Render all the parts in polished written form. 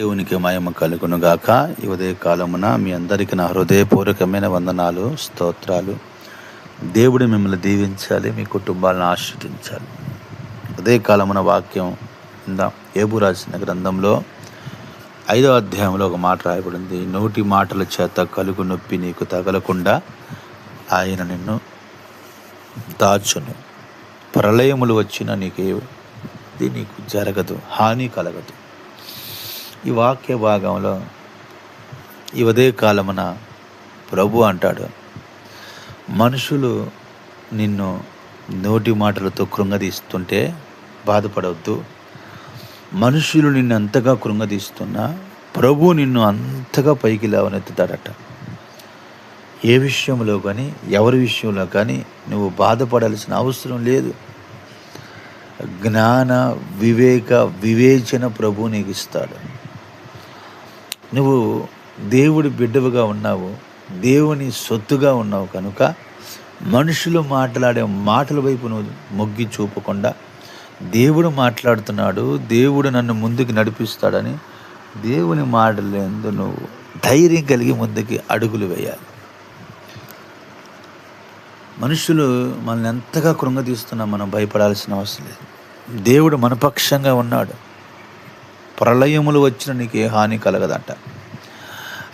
దేవునికి మహిమ కలుగును గాక. ఈ ఉదయ కాలమున మీ అందరికీ నా హృదయపూర్వకమైన వందనాలు, స్తోత్రాలు. దేవుడు మిమ్మల్ని దీవించాలి, మీ కుటుంబాలను ఆశీర్వదించాలి. ఉదయ కాలమున వాక్యం ఇందాం. యోబు రాసిన గ్రంథంలో 5వ అధ్యాయంలో ఒక మాట రాయబడింది. నోటి మాటల చేత కలుగు నొప్పి నీకు తగలకుండా ఆయన నిన్ను దాచును. ప్రళయములు వచ్చిన నీకు జరగదు, హాని కలగదు. ఈ వాక్య భాగంలో ఈ ఉదయ కాలమున ప్రభు అంటాడు, మనుషులు నిన్ను నోటి మాటలతో కృంగదీస్తుంటే బాధపడవద్దు. మనుషులు నిన్ను అంతగా కృంగదీస్తున్నా ప్రభు నిన్ను అంతగా పైకి లేవనెత్తుతాడట. ఏ విషయంలో కానీ, ఎవరి విషయంలో కానీ నువ్వు బాధపడాల్సిన అవసరం లేదు. జ్ఞాన వివేచన ప్రభు నీకు ఇస్తాడు. నువ్వు దేవుడి బిడ్డవుగా ఉన్నావు, దేవుని సొత్తుగా ఉన్నావు కనుక మనుషులు మాట్లాడే మాటల వైపు నువ్వు మొగ్గి చూపకుండా, దేవుడు మాట్లాడుతున్నాడు, దేవుడు నన్ను ముందుకు నడిపిస్తాడని దేవుని మాటలందు నువ్వు ధైర్యం కలిగి ముందుకి అడుగులు వేయాలి. మనుషులు మనల్ని ఎంతగా కృంగతీస్తున్నా మనం భయపడాల్సిన అవసరం లేదు. దేవుడు మనపక్షంగా ఉన్నాడు. ప్రళయములు వచ్చిన నీకు ఏ హాని కలగదంట.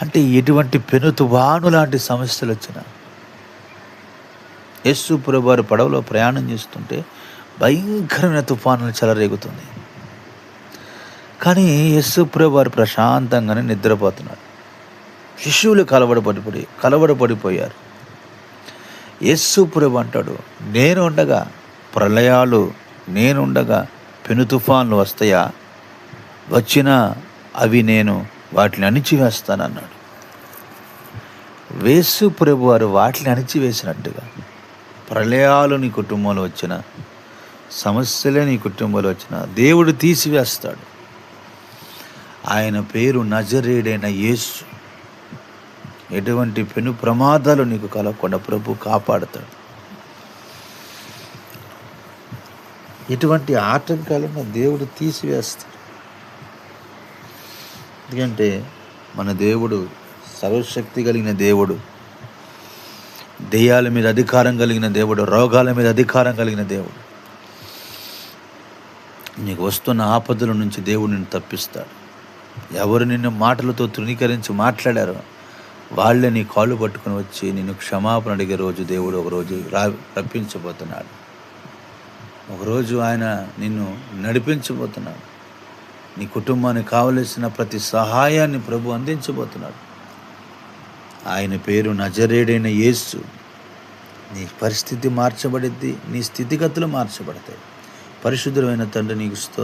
అంటే ఎటువంటి పెను తుఫాను లాంటి సమస్యలు వచ్చినా, యేసు ప్రభువు వారు పడవలో ప్రయాణం చేస్తుంటే భయంకరమైన తుఫానులు చెలరేగుతుంది. కానీ యేసు ప్రభువు వారు ప్రశాంతంగానే నిద్రపోతున్నాడు. శిష్యులు కలవడపడిపోయారు. యేసు ప్రభువు అంటాడు, నేనుండగా ప్రళయాలు, నేనుండగా పెను తుఫాన్లు వస్తాయా? వచ్చినా అవి నేను వాటిని అణిచివేస్తానన్నాడు. యేసు ప్రభువు వారు వాటిని అణిచివేసినట్టుగా ప్రళయాలు నీ కుటుంబంలో వచ్చిన, సమస్యలే నీ కుటుంబంలో వచ్చిన దేవుడు తీసివేస్తాడు. ఆయన పేరు నజరేయుడైన యేసు. ఎటువంటి పెను ప్రమాదాలు నీకు కలగకుండా ప్రభు కాపాడుతాడు. ఎటువంటి ఆటంకాలను దేవుడు తీసివేస్తాడు. ఎందుకంటే మన దేవుడు సర్వశక్తి కలిగిన దేవుడు, దెయ్యాల మీద అధికారం కలిగిన దేవుడు, రోగాల మీద అధికారం కలిగిన దేవుడు. నీకు వస్తున్న ఆపదల నుంచి దేవుడు నిన్ను తప్పిస్తాడు. ఎవరు నిన్ను మాటలతో తృణీకరించి మాట్లాడారో వాళ్ళే నీ కాళ్ళు పట్టుకుని వచ్చి నిన్ను క్షమాపణ అడిగే రోజు దేవుడు ఒకరోజు రప్పించబోతున్నాడు. ఒకరోజు ఆయన నిన్ను నడిపించబోతున్నాడు. నీ కుటుంబానికి కావలసిన ప్రతి సహాయాన్ని ప్రభు అందించబోతున్నాడు. ఆయన పేరు నజరేయుడైన యేసు. నీ పరిస్థితి మార్చబడిద్ది, నీ స్థితిగతులు మార్చబడతాయి. పరిశుద్ధమైన తండ్రి నీకు